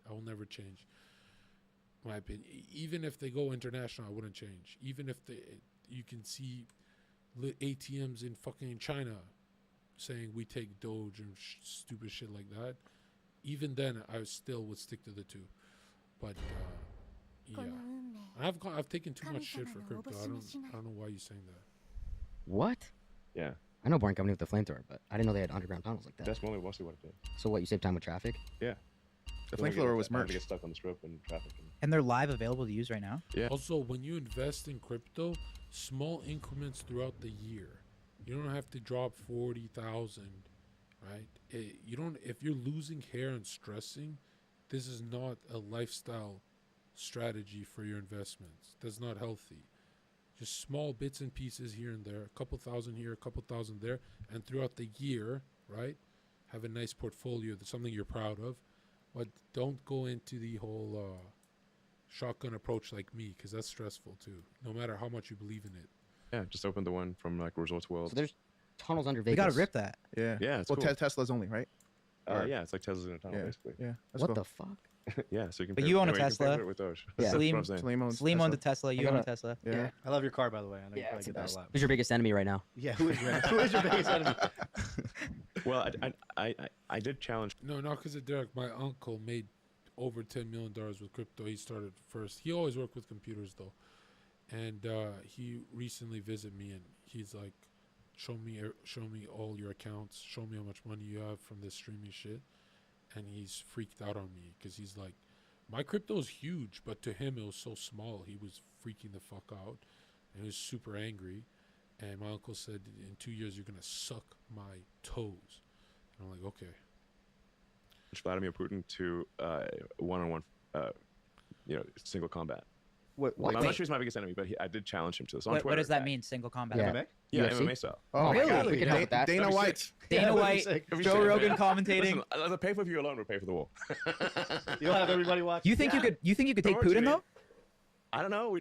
change. I will never change. My opinion. Even if they go international, I wouldn't change. Even if you can see ATMs in fucking China saying we take Doge and stupid shit like that. Even then, I still would stick to the two. But yeah, I've taken too much shit for crypto. I don't know why you're saying that. What? Yeah. I know Boring Company with the flamethrower, but I didn't know they had underground tunnels like that. That's mostly what it did. So what, you save time with traffic? Yeah. The flamethrower was merch. To get stuck on the strip and traffic. And they're live available to use right now? Yeah. Also, when you invest in crypto, small increments throughout the year. You don't have to drop 40,000, right? You don't. If you're losing hair and stressing, this is not a lifestyle strategy for your investments. That's not healthy. Just small bits and pieces here and there, a couple thousand here, a couple thousand there, and throughout the year, right? Have a nice portfolio that's something you're proud of, but don't go into the whole shotgun approach like me, because that's stressful too. No matter how much you believe in it. Yeah, just open the one from like Resorts World. So there's tunnels under We Vegas. gotta rip that. Yeah. Yeah, it's well, cool. Tesla's only, right? Yeah, it's like Tesla's in a tunnel, Yeah. basically. Yeah. That's What cool. the fuck? Yeah, so you can. But pay- you own a anyway, can pay Tesla. for it with Doge. Yeah. That's Salim- what I'm saying. Salim owns Slim owned a Tesla. Tesla. You I own a gotta- Tesla. Yeah. I love your car, by the way. I know you Yeah, probably it's the get that a best. lot. Who's your biggest enemy right now? Yeah, who is your biggest enemy? Well, I did challenge. No, not because of Derek. My uncle made over $10 million with crypto. He started first. He always worked with computers though, and he recently visited me and he's like, show me all your accounts. Show me how much money you have from this streaming shit. And he's freaked out on me because he's like, my crypto is huge, but to him it was so small. He was freaking the fuck out, and he was super angry. And my uncle said, in 2 years you're gonna suck my toes. And I'm like, okay. Vladimir Putin to one-on-one, single combat. What? I'm Wait. not sure he's my biggest enemy, but I did challenge him to this on What Twitter. does that mean? Single combat? Yeah. MMA? Yeah, UFC? MMA style. Oh my Really? God. We can help with that. Dana That'd be White. sick. Dana that'd be White, sick. That'd be Joe sick, Rogan man. commentating. Listen, the pay-per-view alone would pay for the wall. You'll have everybody watch. You think you could? You think you could take Don't worry, Putin Jimmy. though? I don't know. I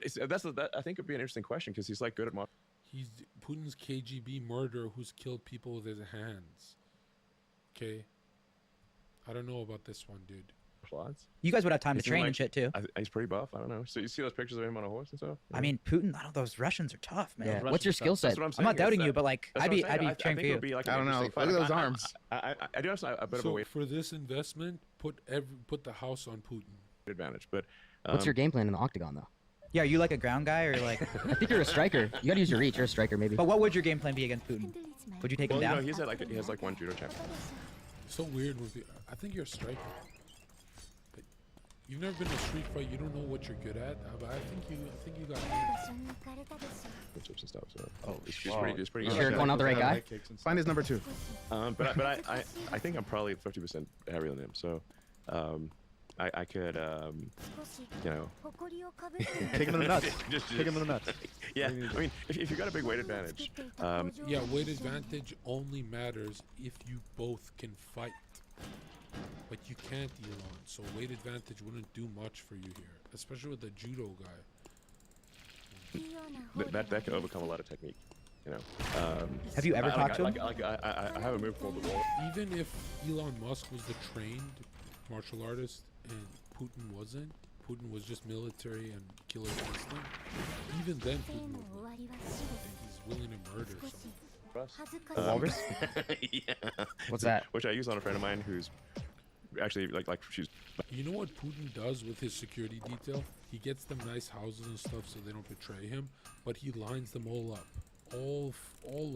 think it'd be an interesting question because he's like good at martial He's Putin's KGB murderer who's killed people with his hands. Okay? I don't know about this one, dude. arts. You guys would have time to Is he train like- and shit too. He's pretty buff. I don't know. So you see those pictures of him on a horse and stuff? I mean, Putin. I don't. Those Russians are tough, man. Yeah. Russian What's your stuff. skill set? That's what I'm I'm saying. not doubting is you, that- but like, that's I'd what be I'm saying. I trained for think it you. would be like I don't an know. interesting Look at fight. those arms. I do have a bit of a So weight for this investment, put the house on Putin. advantage, but What's your game plan in the octagon though? Yeah, are you like a ground guy or like? I think you're a striker. You gotta use your reach. You're a striker, maybe. But what would your game plan be against Putin? Would you take well, him you know, down? he has like one judo champion. So weird with you. I think you're a striker. But you've never been in a street fight. You don't know what you're good at. But I think you got With chips and stuff. So it's wow. pretty. It's pretty. You good. sure going out the right guy? Find his number 2. But I think I'm probably 50% heavier than him. So I could Kick him in the nuts. just Kick him in the nuts. yeah. I mean, if you got a big weight advantage, Yeah, weight advantage only matters if you both can fight. But you can't, Elon. So weight advantage wouldn't do much for you here, especially with the judo guy. that can overcome a lot of technique. You know. Have you ever talked to him? I have a move called the wall. Even if Elon Musk was the trained martial artist and Putin wasn't, Putin was just military and killer instinct, even then Putin would win. And he's willing to murder someone. Walrus? Yeah. What's that? Which I use on a friend of mine who's actually like she's. You know what Putin does with his security detail? He gets them nice houses and stuff so they don't betray him, but he lines them all up. All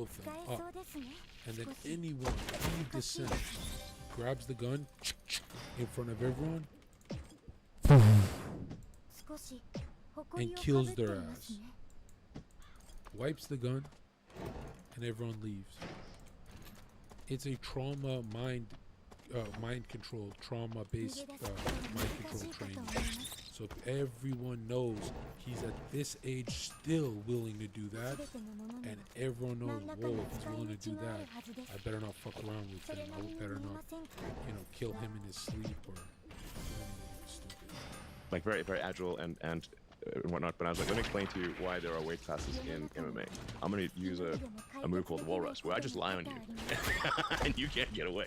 of them up. And then anyone, any dissent, grabs the gun in front of everyone and kills their ass. Wipes the gun and everyone leaves. It's a mind control, trauma-based mind control training. So if everyone knows he's at this age still willing to do that, and everyone knows, whoa, if he's willing to do that, I better not fuck around with him. I better not, kill him in his sleep or do anything stupid. Like very very agile and whatnot. But I was like, let me explain to you why there are weight classes in MMA. I'm gonna use a move called wall rush, where I just lie on you, and you can't get away.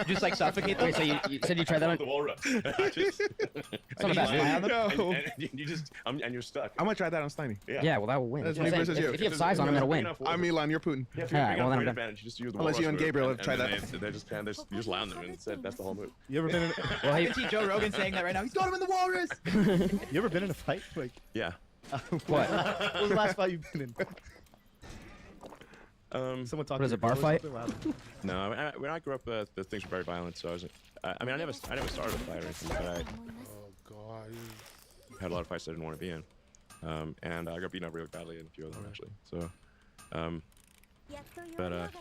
Just like suffocate them. Wait, so you said you tried that on? The walrus. It's not a bad Fly on them? No. and you just, and you're stuck. I'm gonna try that on Steiny. Yeah, well, that will win. That's That's what I'm me saying. versus you. If you have size on, I'm gonna win. I'm Elon, you're Putin. Yeah, if Alright, you're well, then great I'm done. advantage, you just use the Unless you walrus and move, Gabriel have tried then that. They just can, you just land them, and that's the whole move. You ever been in? Well, I hey, can see Joe Rogan saying that right now. He's got him in the walrus. You ever been in a fight? Like, Yeah. what? what was the last fight you've been in? Someone talking. What is it, bar fight? No, when I grew up, the things were very violent, so I was. I mean, I never started a fight or anything, but I Oh god. had a lot of fights I didn't want to be in, and I got beaten up really badly in a few of them actually. So,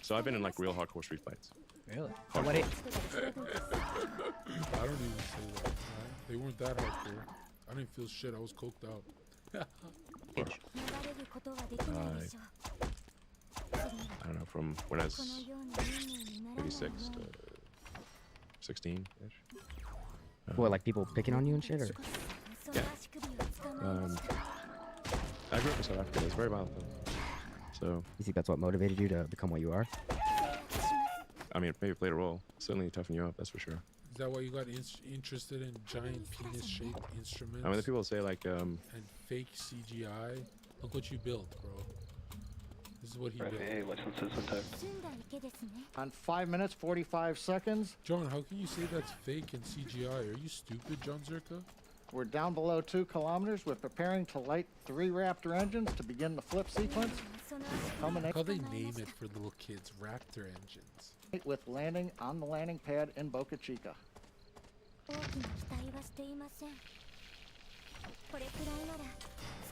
so I've been in like real hardcore street fights. Really? What age? I don't even say that. Right? They weren't that hardcore. I didn't feel shit. I was coked out. I don't know, from when I was maybe 6 to 16-ish. What, like people picking on you and shit, or? Yeah. I grew up in South Africa. It was very violent though. So, You think that's what motivated you to become what you are? I mean, maybe it played a role. Certainly toughen you up, that's for sure. Is that why you got interested in giant penis-shaped instruments? I mean, the people say like, and fake CGI. Look what you built, bro. This is what he built. On 5 minutes, 45 seconds, John, how can you say that's fake and CGI? Are you stupid, John Zerka? we're down below 2 kilometers. We're preparing to light 3 Raptor engines to begin the flip sequence. Culminate How they name it for little kids? Raptor engines. with landing on the landing pad in Boca Chica. 大きな期待はしていません。これくらいなら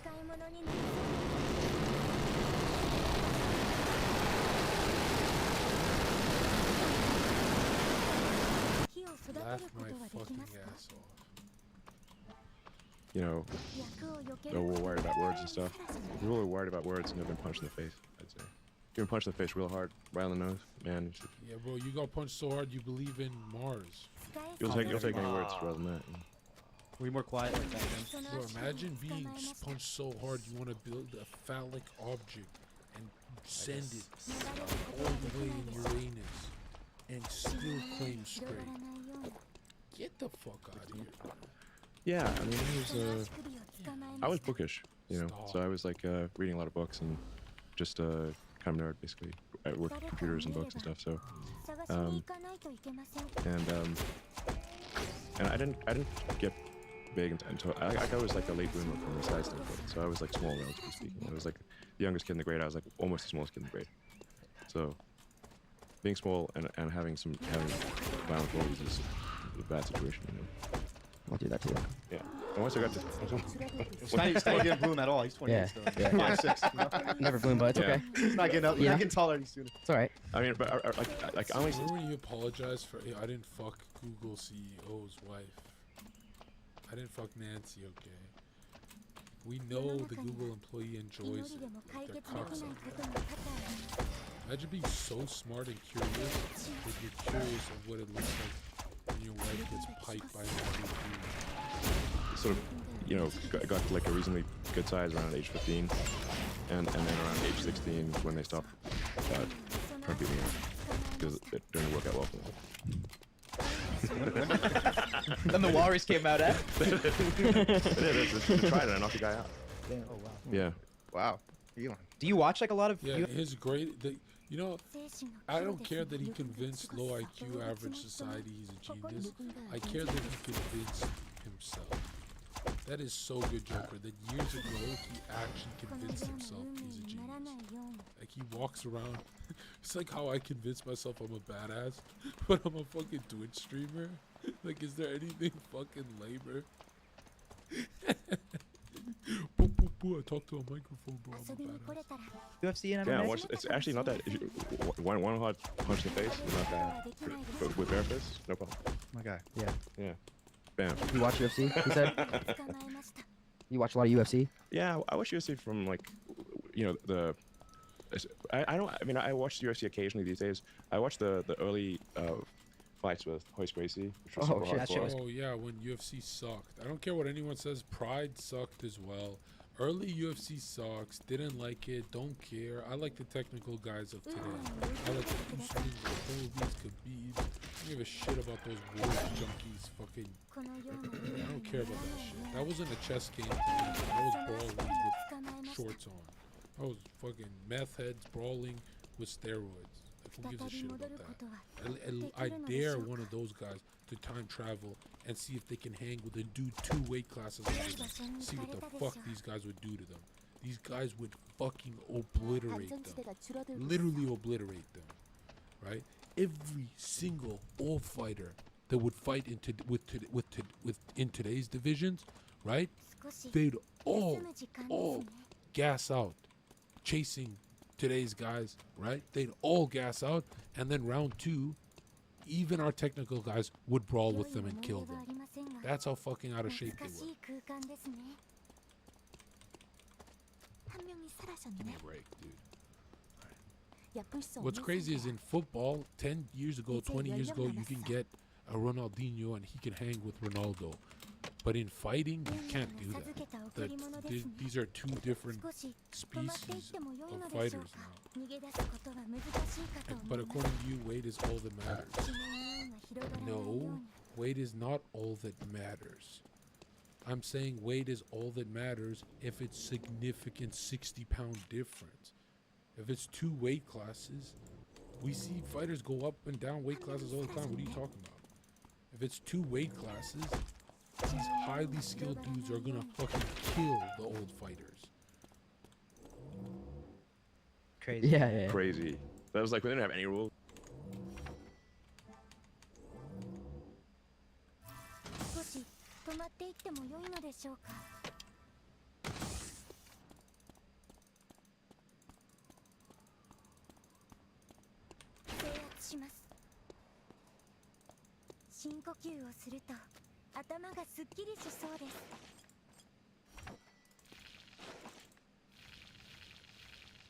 使い物になり 木を育て Laugh るこ my とはでき fucking ますか ass off. you know, 役を避け they're る all worried about words and stuff. You're really worried about words and you've been punched in the face, I'd say. You've been punched in the face real hard, right on the nose, man. You should, Yeah, bro, you got punched so hard you believe in Mars. 使え you'll take any words rather than that. Were you more quiet like that? Man? その Bro, 足を imagine 捕 being まえました punched so hard you want to build a phallic object and send it 流れること all はで the き way ない in よ Uranus and still 広 claim が straight. らないように Get the fuck out of here. Yeah, I mean, その足首を捕まえ I ま was した bookish, you know, so I was like reading a lot of books and just kind of nerd basically. I work with computers and books and stuff, so 探しに行かないといけません and I didn't get big until I was like a late bloomer from the side standpoint, so I was like small relatively speaking. I was like the youngest kid in the grade. I was like almost the smallest kid in the grade. So being small and having violent bullies is a bad situation, you know. I'll do that too. Yeah. And once I got to It's not getting bloom at all. He's 28 Yeah, still. yeah. 5'6", you know? Never bloom, but it's Yeah. okay. He's not getting up. He's Yeah. not getting taller any sooner. It's alright. I mean, but like I only Remember when you apologized for, hey, I didn't fuck Google CEO's wife? I didn't fuck Nancy, okay? We know the Google employee 祈 enjoys り it. でも解 They're 決できない cocksuckers. ことも多々あり Imagine being so smart and curious that you're curious of what it looks like when your wife gets piped by another dude. sort of, you know, got to like a reasonably good size around age 15, and then around age 16 when they stopped trying to beat me up because it didn't work out well for them. Then the walrus came out, eh? They tried it, I knocked the guy out. Oh, wow. Yeah. Wow. Elon. Do you watch like a lot of? Yeah, his great. You know, 精神の I 強 don't です care that he よく convinced 過ご low す IQ 里を average 別の人 society he's a ここに genius. 部分が I あり care that he convinced himself. That is so good, Joker. That years ago he actually この convinced ような himself 運命 he's a にならない genius. ように Like he walks around. It's like how I convince myself I'm a badass, but I'm a fucking Twitch streamer. Like, is there anything fucking lamer? Boo, boo, boo. I talk to a microphone, bro. 遊 I'm び a に来れ badass. たら UFC and Yeah, MMA? watch, it's actually not that. One hard punch in the face is not bad. But with bare fists, no problem. My guy. Yeah. Bam. You watch UFC? He said. 捕まえました You watch a lot of UFC? Yeah, I watch UFC from like, you know, I don't. I mean, I watch UFC occasionally these days. I watch the early fights with Hoist Gracie, which was Oh, super shit. That shit hardcore. was- Oh yeah, when UFC sucked. I don't care what anyone says. Pride sucked as well. Early UFC sucks. Didn't like it. Don't care. I like the technical guys of today. I like the Usman, the Colby's, Khabib's. I don't give a shit about those war junkies. Fucking. I don't care about that shit. That wasn't a chess game. That was brawling with shorts on. That was fucking meth heads brawling with steroids. Like, who gives a shit about that? I dare one of those guys to time travel and see if they can hang with a dude 2 weight classes over them. See what the fuck these guys would do to them. These guys would fucking obliterate them. Literally obliterate them. Right? Every single all fighter that would fight in today's divisions, right? They'd all gas out chasing today's guys, right? They'd all gas out, and then round 2, even our technical guys would brawl with them and kill them. That's how fucking out of shape they were. Give me a break, dude. What's crazy is in football, 10 years ago, 20 years ago, you can get a Ronaldinho and he can hang with Ronaldo. But in fighting, you can't do that. These are 2 different species of fighters now. But according to you, weight is all that matters. No, weight is not all that matters. I'm saying weight is all that matters if it's significant 60-pound difference. If it's 2 weight classes, we see fighters go up and down weight classes all the time. What are you talking about? If it's 2 weight classes, these highly skilled dudes are gonna fucking kill the old fighters. Crazy. Yeah. Crazy. That was like we didn't have any rules. 少し止まっていっても良いのでしょうか。制圧します。深呼吸をすると頭がすっきりしそうです。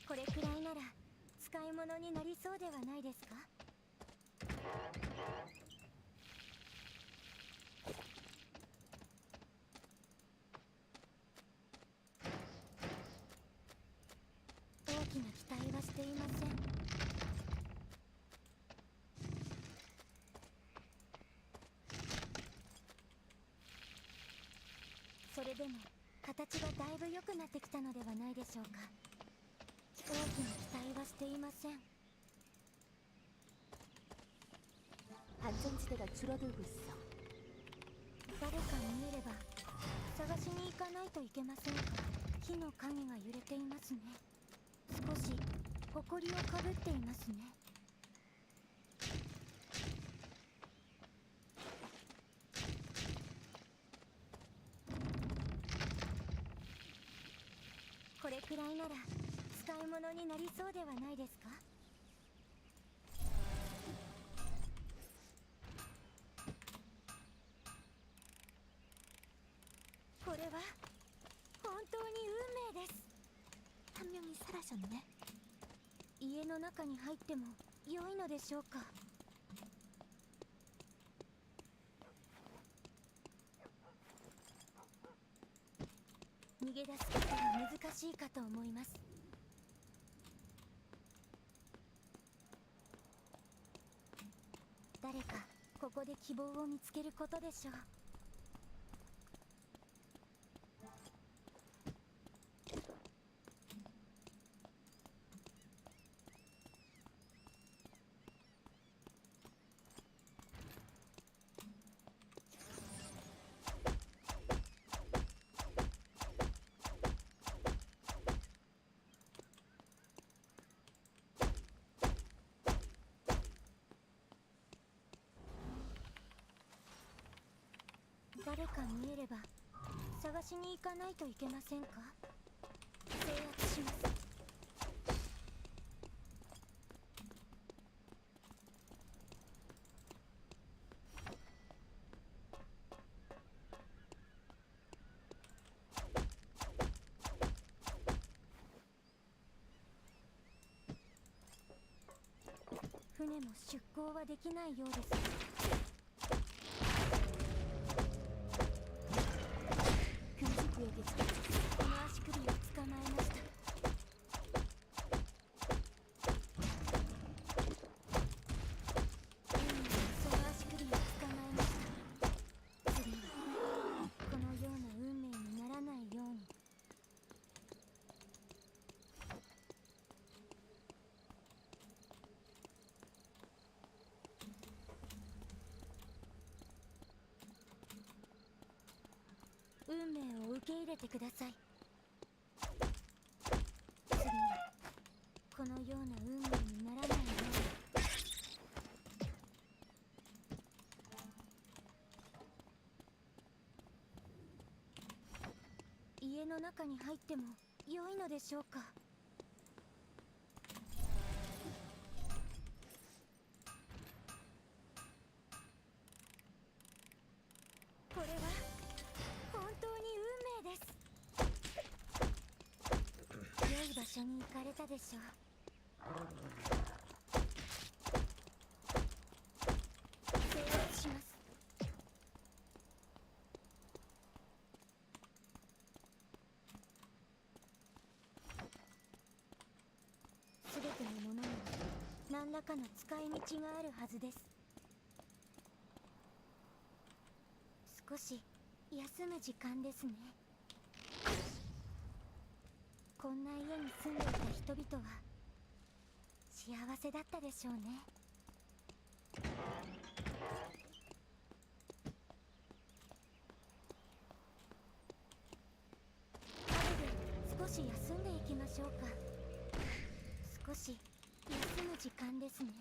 これくらいなら使い物になりそうではないですか。大きな期待はしていません。それでも形がだいぶ良くなってきたのではないでしょうか。大きな期待はしていません。 안전지대가 줄어들고 있어. 誰か見えれば探しに行かないといけませんか。木の影が揺れていますね。少し埃をかぶっていますね。これくらいなら使い物になりそうではないですか。これは本当に運命です。 한 명이 사라졌네. 家の中に入っても良いのでしょうか。逃げ出すことは難しいかと思います。誰かここで希望を見つけることでしょう。 誰か見えれば探しに行かないといけませんか。制圧します。船も出港はできないようです。 금지구역에 この足首を運命を受け入れてください。次はこのような運命にならないように。家の中に入っても良いのでしょうか。これは本当に運命です。良い場所に行かれたでしょう。制圧します。すべてのものには何らかの使い道があるはずです。少し休む時間ですね。こんな家に住んでいた人々は幸せだったでしょうね。なので少し休んでいきましょうか。少し休む時間ですね。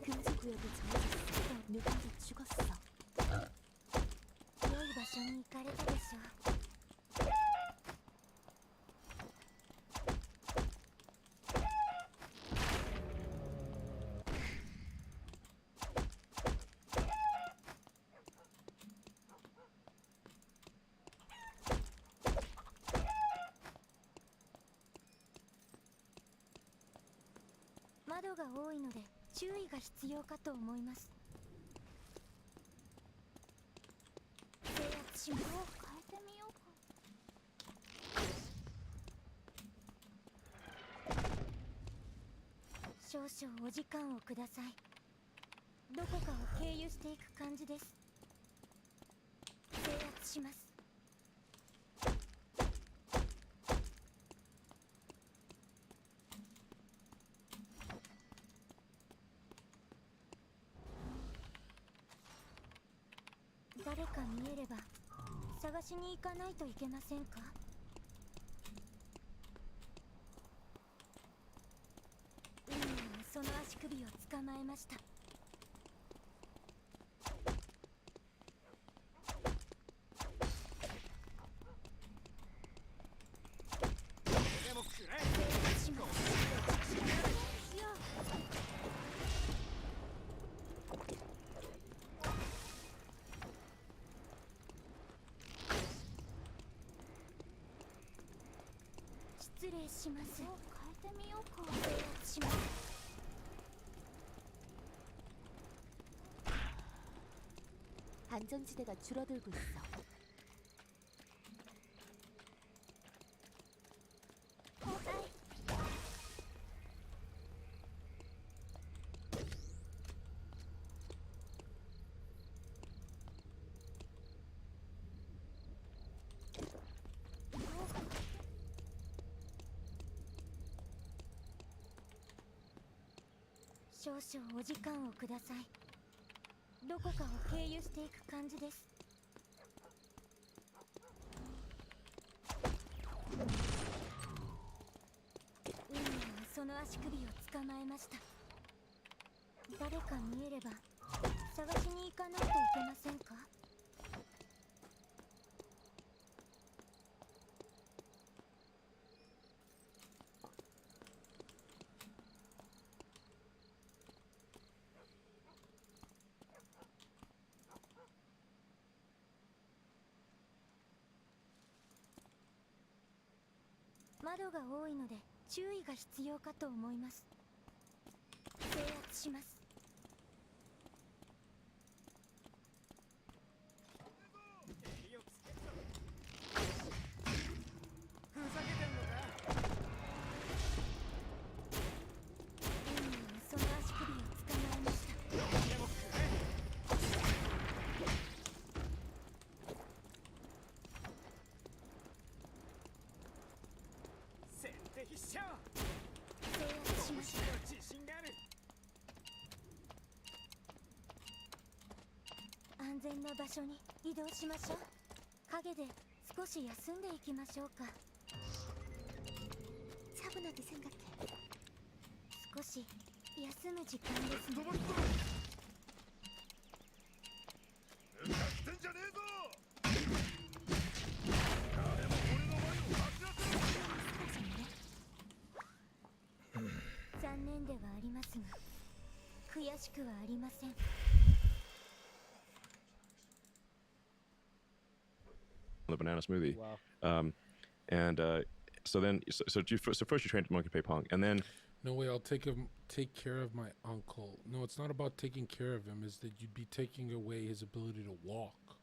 금지구역에 정해졌어. 누군가 죽었어. 良い場所に行かれたでしょう。窓が多いので注意が必要かと思います。制圧します。変えてみようか。少々お時間をください。どこかを経由していく感じです。制圧します。誰か見えれば探しに行かないといけませんか。運命はその足首を捕まえました。しますよ。失礼します。変えてみようか。制圧します。안전지대가 줄어들고 있어.少々お時間をください。どこかを経由していく感じです。運命はその足首を捕まえました。誰か見えれば探しに行かないといけませんか。窓が多いので注意が必要かと思います。制圧します。運命はその足首を捕まえました。全な場所に移動しましょう。影で少し休んでいきましょうか。 차분하게 생각해. 少し休む時間ですね。残念ではありますが、悔しくはありません。 the banana smoothie. Wow. So first you train Monkey Play Pong, and then No way, I'll take care of my uncle. No, it's not about taking care of him. Is that you'd be taking away his ability to walk.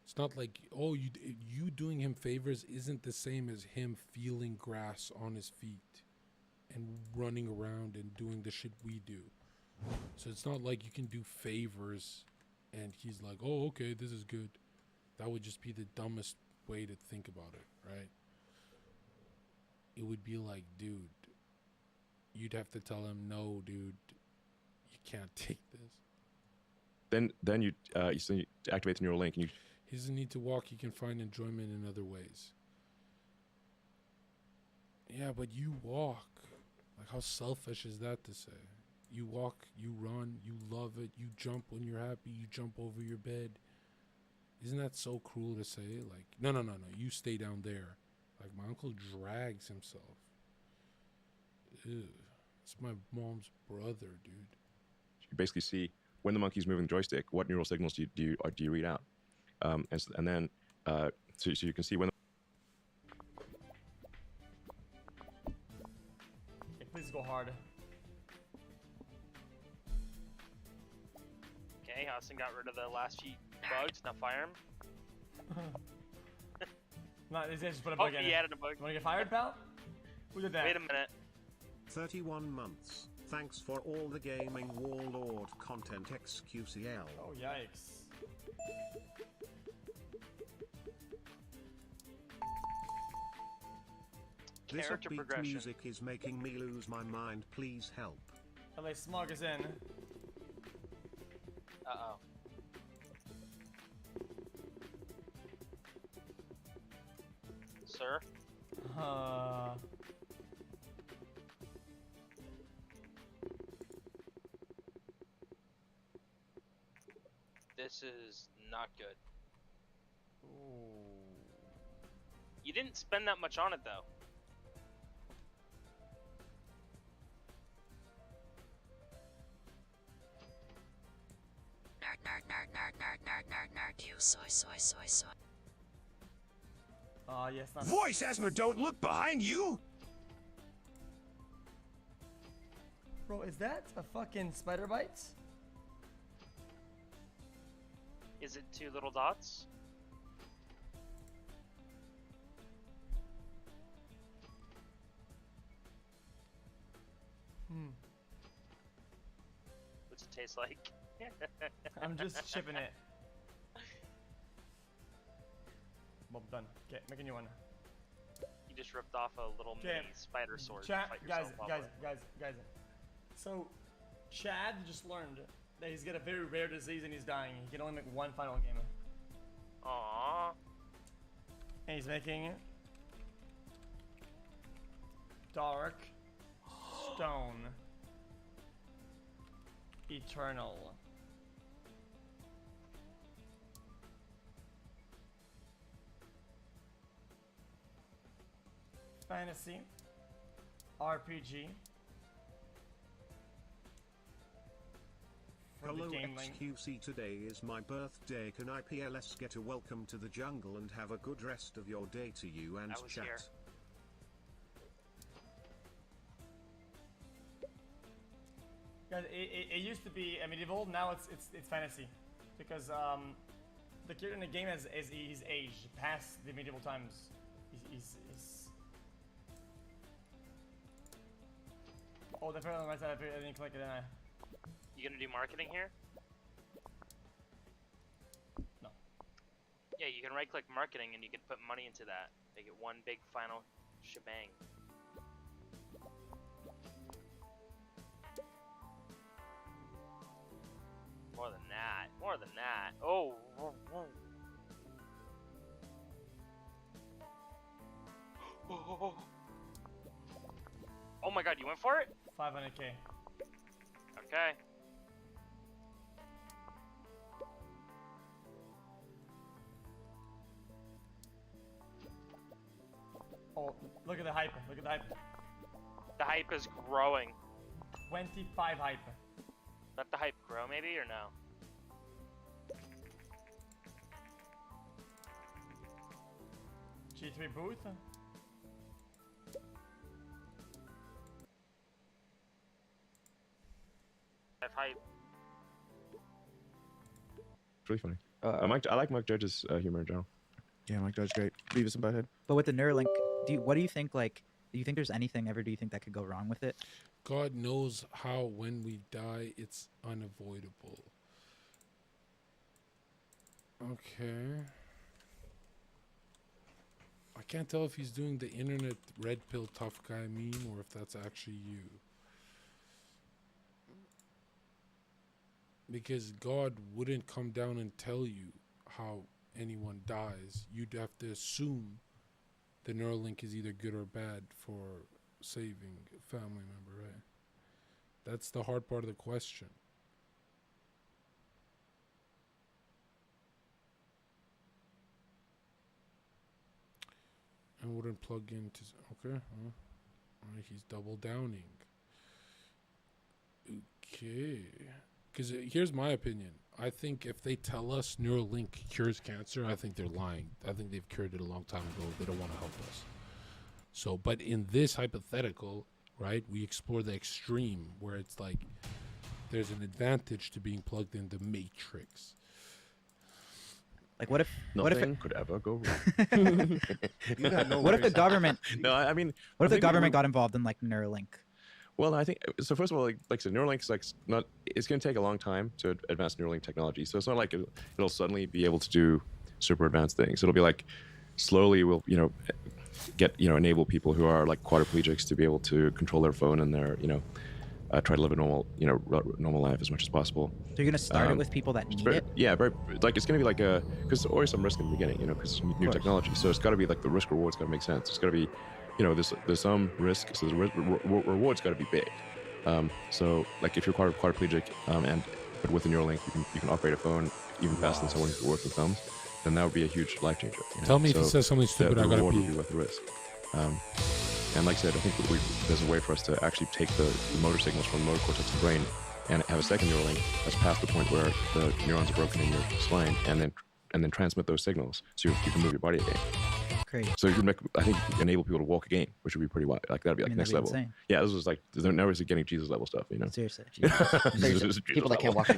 It's not like, oh, you doing him favors isn't the same as him feeling grass on his feet and running around and doing the shit we do. So it's not like you can do favors and he's like, oh, okay, this is good. That would just be the dumbest way to think about it, right? It would be like, dude, you'd have to tell him, no, dude, you can't take this. then you activate the neural link, and you He doesn't need to walk. He can find enjoyment in other ways. Yeah, but you walk. Like, how selfish is that to say? You walk, you run, you love it, you jump when you're happy, you jump over your bed. Isn't that so cruel to say? Like, no, you stay down there. Like, my uncle drags himself. Ew. It's my mom's brother, dude. you basically see when the monkey's moving the joystick, what neural signals do you read out, and then so you can see when. Okay, please go hard. Okay, Hassan got rid of the last few bugs. Now fire him. No, they just put a Oh, bug in. he it. added a bug. You wanna get fired, pal? Who did that? Wait a minute. 31 months. Thanks for all the gaming warlord content XQCL. Oh, yikes. This Character upbeat progression. music is making me lose my mind. Please help. LA Smog is in. Uh-oh. Sir? This is not good. Ooh. You didn't spend that much on it, though. You soy. Yes, not. Voice Asthma, don't look behind you! Bro, is that a fucking spider bite? Is it 2 little dots? What's it taste like? I'm just chipping it. Bob, done. Okay, make a new one. You just ripped off a little Okay. mini spider sword. to Chat, fight guys, yourself off guys. with. So, Chad just learned that he's got a very rare disease and he's dying. He can only make one final game. Aww. And he's making Dark Stone Eternal. Fantasy RPG. For Hello the game link. XQC, today is my birthday. Can I PLS get a welcome to the jungle and have a good rest of your day to you and I was chat? here. Guys, it used to be medieval. Now it's fantasy, because the character in the game is he's aged past the medieval times. He's oh, the on the right side. I didn't click it, didn't I? You gonna do marketing here? No. Yeah, you can right-click marketing and you can put money into that. Make it one big final shebang. More than that. More than that. Oh. Oh my god, you went for it? 500k. Okay. Oh, look at the hype. Look at the hype. The hype is growing. 25 hype. Let the hype grow maybe or no? G3 booth. Hype. It's really funny. I like Mike Judge's humor in general. Yeah, Mike Judge, great. Beavis and Butthead. But with the Neuralink, what do you think? Like, do you think there's anything ever? Do you think that could go wrong with it? God knows how when we die, it's unavoidable. Okay. I can't tell if he's doing the internet red pill tough guy meme or if that's actually you. Because God wouldn't come down and tell you how anyone dies. You'd have to assume the Neuralink is either good or bad for saving a family member, right? That's the hard part of the question. And wouldn't plug into... Okay. Alright, he's double downing. Okay. Because here's my opinion. I think if they tell us Neuralink cures cancer, I think they're lying. I think they've cured it a long time ago. They don't want to help us. So, but in this hypothetical, right, we explore the extreme where it's like there's an advantage to being plugged in the Matrix. Like, what if Nothing could ever go wrong. You got no what if the government? No, I mean, What if I the think government got involved in like Neuralink? Well, I think so. First of all, like I said, Neuralink is like not. It's going to take a long time to advance Neuralink technology. So it's not like it'll suddenly be able to do super advanced things. It'll be like slowly we'll enable people who are like quadriplegics to be able to control their phone and their try to live a normal normal life as much as possible. So you're gonna start it with people that need it. Yeah, very like it's going to be like because there's always some risk in the beginning, because it's new technology. So it's got to be like the risk reward's got to make sense. It's got to be there's some risk, so the reward's got to be big. So like if you're quadriplegic but with a Neuralink you can operate a phone even faster than someone with working thumbs, then that would be a huge life changer. Tell me if he says something stupid. The I gotta reward pee. would be worth the risk. And like I said, I think there's a way for us to actually take the motor signals from the motor cortex of the brain and have a second Neuralink that's past the point where the neurons are broken in your spine, and then transmit those signals so you can move your body again. Crazy. So you can enable people to walk again, which would be pretty wild. Like that'd be like next level. Insane. Yeah, this was like they're never getting Jesus level stuff, Seriously. There's people that can't walk.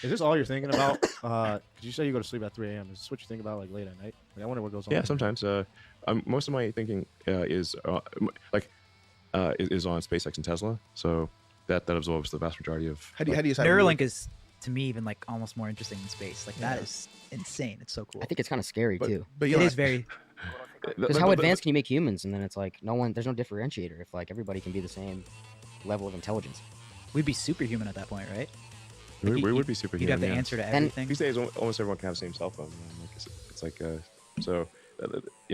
Is this all you're thinking about? Because you say you go to sleep at 3 a.m. Is this what you think about like late at night? Like, I wonder what goes on. Yeah, sometimes. Most of my thinking is on SpaceX and Tesla. So that absorbs the vast majority of. How do you decide? Neuralink is to me even like almost more interesting in space. Like that is insane. It's so cool. I think it's kind of scary too. But It is very. Because how advanced can you make humans? And then it's like there's no differentiator if like everybody can be the same level of intelligence. We'd be superhuman at that point, right? We would be superhuman. You'd have the yeah. answer to everything. These days, almost everyone can have the same cell phone. Like it's like so.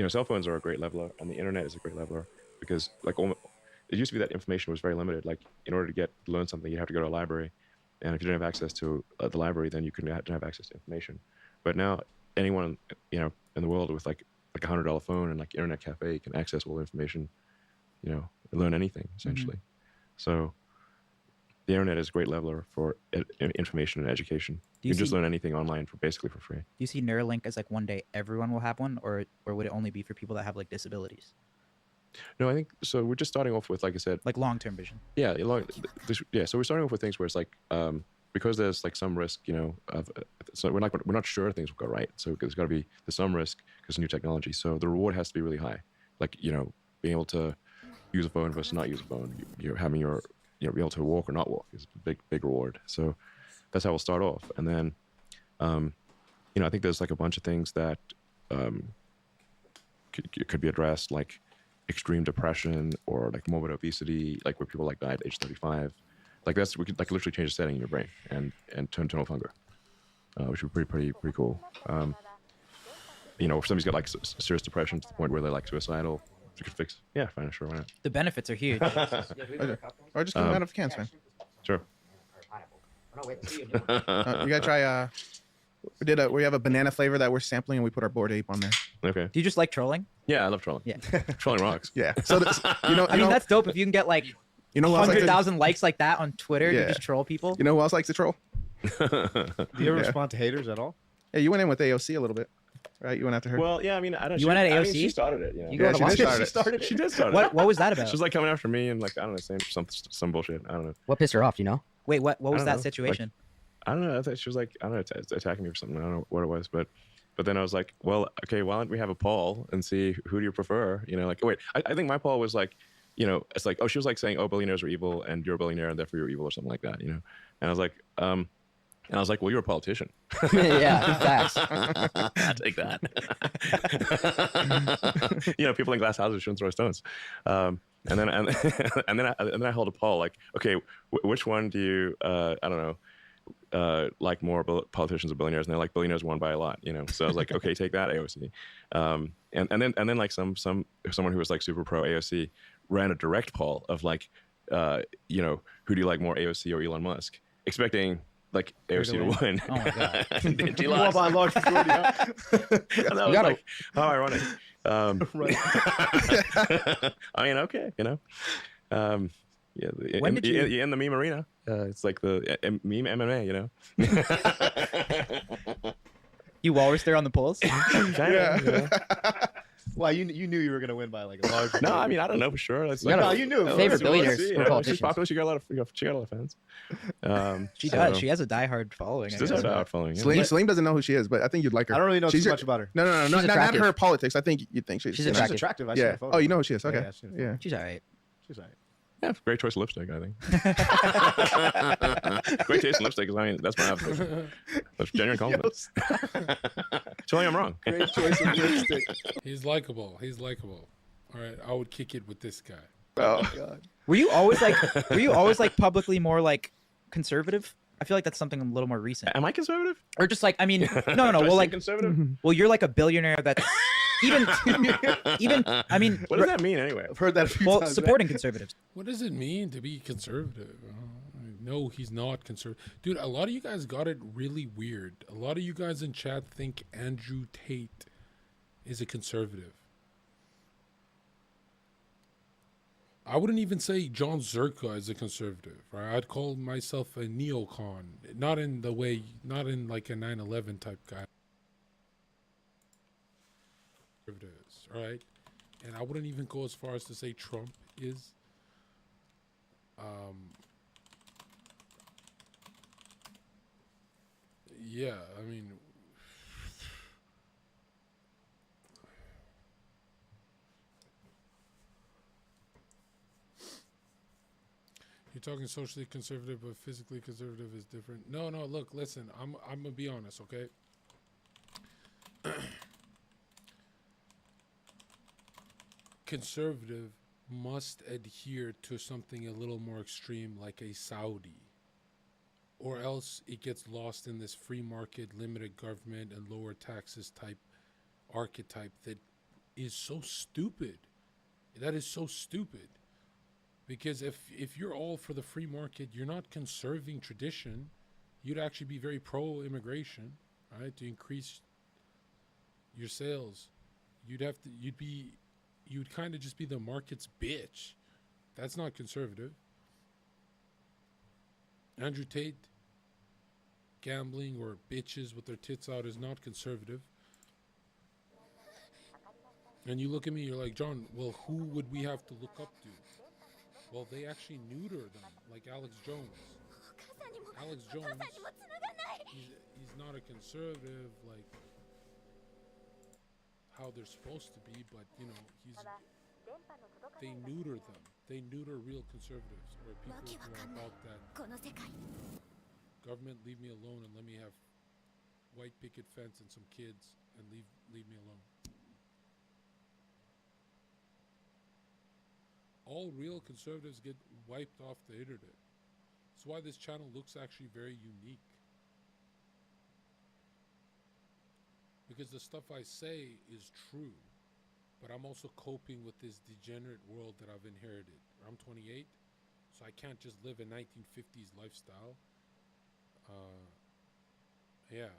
Cell phones are a great leveler, and the internet is a great leveler because like it used to be that information was very limited. Like in order to learn something, you have to go to a library, and if you didn't have access to the library, then you couldn't have access to information. But now anyone in the world with like a $100 phone and like internet cafe can access all the information, learn anything essentially. So the internet is a great leveler for information and education. You can just learn anything online basically for free. Do you see Neuralink as like one day everyone will have one, or would it only be for people that have like disabilities? No, I think so. We're just starting off with, like I said, like long-term vision. Yeah, So we're starting off with things where it's like because there's like some risk, so we're not sure things will go right. So there's some risk because of new technology. So the reward has to be really high. Like being able to use a phone versus not use a phone. You're having your be able to walk or not walk is a big reward. So that's how we'll start off, and then I think there's like a bunch of things that could be addressed, like extreme depression or like morbid obesity, like where people like die at age 35. Like we could like literally change the setting in your brain and turn off hunger, which would be pretty cool. You know, if somebody's got like serious depression to the point where they're like suicidal, you could fix. Yeah, fine, sure, why not? The benefits are huge. Or just come out of cans, man. Sure. You gotta try. We have a banana flavor that we're sampling, and we put our Bored Ape on there. Okay. Do you just like trolling? Yeah, I love trolling. Yeah. Trolling rocks. Yeah. So I mean, that's dope. If you can get like who else likes 100,000 likes like that on Twitter, Yeah. you just troll people. You know who else likes to troll? Do you ever respond to haters at all? Yeah, you went in with AOC a little bit, right? You went after her. Well, yeah, I mean, I don't. You went at I mean, AOC? she started it. You go to she started it. She did start it. What was that about? She was like coming after me and like I don't know, saying some bullshit. I don't know. What pissed her off? You know? Wait, what was I don't that know. situation? I don't know. I thought she was like, I don't know, attacking me or something. I don't know what it was, but then I was like, well, okay, why don't we have a poll and see who do you prefer? You know, like, wait, I think my poll was like, you know, it's like, oh, she was like saying, oh, billionaires are evil and you're a billionaire and therefore you're evil or something like that, you know? And I was like, well, you're a politician. Yeah, facts. I'll take that. You know, people in glass houses shouldn't throw stones. And then I held a poll like, okay, which one do you, I don't know, like more politicians or billionaires? And they're like, billionaires won by a lot, you know? So I was like, okay, take that, AOC. And then like someone who was like super pro AOC ran a direct poll of like, you know, who do you like more, AOC or Elon Musk? Expecting like AOC to win. Oh my god. She lost by a large majority. And that was like, how ironic. Right. I mean, okay, you know. Yeah, When did you- in the meme arena? It's like the meme MMA, you know. You walrus there on the polls? Kinda, you know? Well, you knew you were gonna win by like a large. No, I mean I don't know for sure. That's You gotta No, you knew. favorite Let's billionaires see, for you know, she's politicians. popular. She got a lot of fans. She so- does. She has a diehard following. She I does guess. have out following. Yeah. Celine doesn't know who she is, but I think you'd like her. I don't really know She's too your- much about her. No, She's not attractive. her politics. I think you'd think she's. She's you know, attractive. She's attractive. I seen Yeah. her photo. Oh, you know who she is? Okay. Yeah, I've seen her Yeah. She's alright. She's alright. Yeah, great choice of lipstick, I think. Great taste in lipstick, 'cause I mean that's my observation. That's genuine compliment. Telling you I'm wrong. Great choice of lipstick. He's likable. He's likable. All right, I would kick it with this guy. Oh. God. Were you always like publicly more like conservative? I feel like that's something a little more recent. Am I conservative? Or just like, I mean, no. Do I Well, seem like, conservative. well, you're like a billionaire that's even. I mean, What does that mean anyway? I've heard that a few well, times. supporting conservatives. What does it mean to be conservative? No, he's not conservative. Dude, a lot of you guys got it really weird. A lot of you guys in chat think Andrew Tate is a conservative. I wouldn't even say John Zerka is a conservative. Right? I'd call myself a neocon. Not in like a 9/11 type guy. Conservatives, right? And I wouldn't even go as far as to say Trump is. Yeah, I mean, you're talking socially conservative, but physically conservative is different. No, look, listen, I'm gonna be honest, okay? Conservative must adhere to something a little more extreme, like a Saudi, or else it gets lost in this free market, limited government, and lower taxes type archetype that is so stupid. That is so stupid. Because if you're all for the free market, you're not conserving tradition. You'd actually be very pro-immigration, right? To increase your sales. You'd kind of just be the market's bitch. That's not conservative. Andrew Tate gambling or bitches with their tits out is not conservative. And you look at me, you're like, John, well, who would we have to look up to? Well, they actually neuter them, like Alex Jones. Alex Jones, he's not a conservative, like how they're supposed to be, but, you know, they neuter them. They neuter real conservatives, or people who are about that. Government, leave me alone and let me have white picket fence and some kids and leave me alone. All real conservatives get wiped off the internet. That's why this channel looks actually very unique. Because the stuff I say is true, but I'm also coping with this degenerate world that I've inherited. I'm 28, so I can't just live a 1950s lifestyle. Yeah,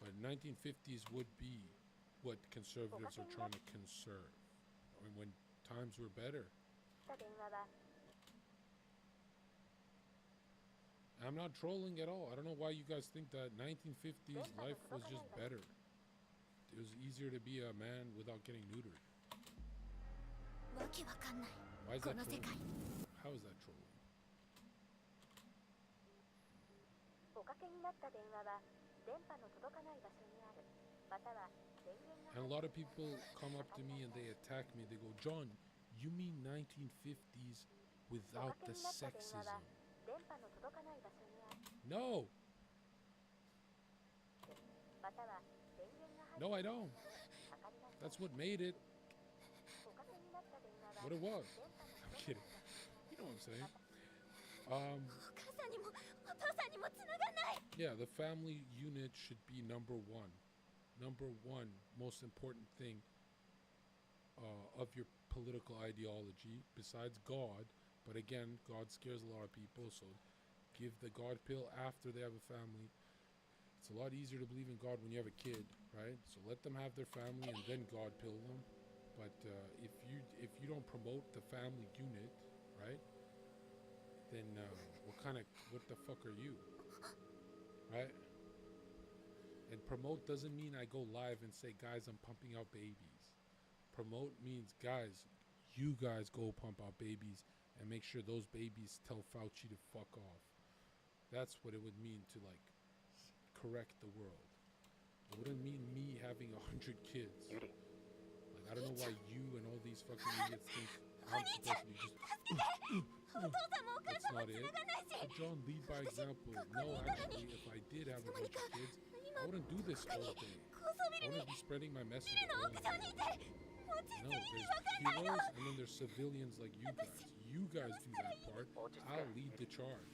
but 1950s would be what conservatives are trying to conserve. I mean, when times were better. I'm not trolling at all. I don't know why you guys think that 1950s life was just better. It was easier to be a man without getting neutered. Why is that trolling? How is that trolling? And a lot of people come up to me and they attack me. They go, John, you mean 1950s without the sexism? No! No, I don't. That's what made it what it was. I'm kidding. You know what I'm saying. Yeah, the family unit should be number one. Number one most important thing of your political ideology besides God. But again, God scares a lot of people, so give the God pill after they have a family. It's a lot easier to believe in God when you have a kid, right? So let them have their family and then God pill them. But if you don't promote the family unit, right? Then what the fuck are you, right? And promote doesn't mean I go live and say, guys, I'm pumping out babies. Promote means, guys, you guys go pump out babies and make sure those babies tell Fauci to fuck off. That's what it would mean to like correct the world. It wouldn't mean me having 100 kids. Like, I don't know why you and all these fucking idiots think I'm supposed to be just that's not it. But John, lead by example. No, actually, if I did have a bunch of kids, I wouldn't do this all day. I wouldn't be spreading my message all day. No, there's heroes and then there's civilians like you guys. You guys do that part. I'll lead the charge.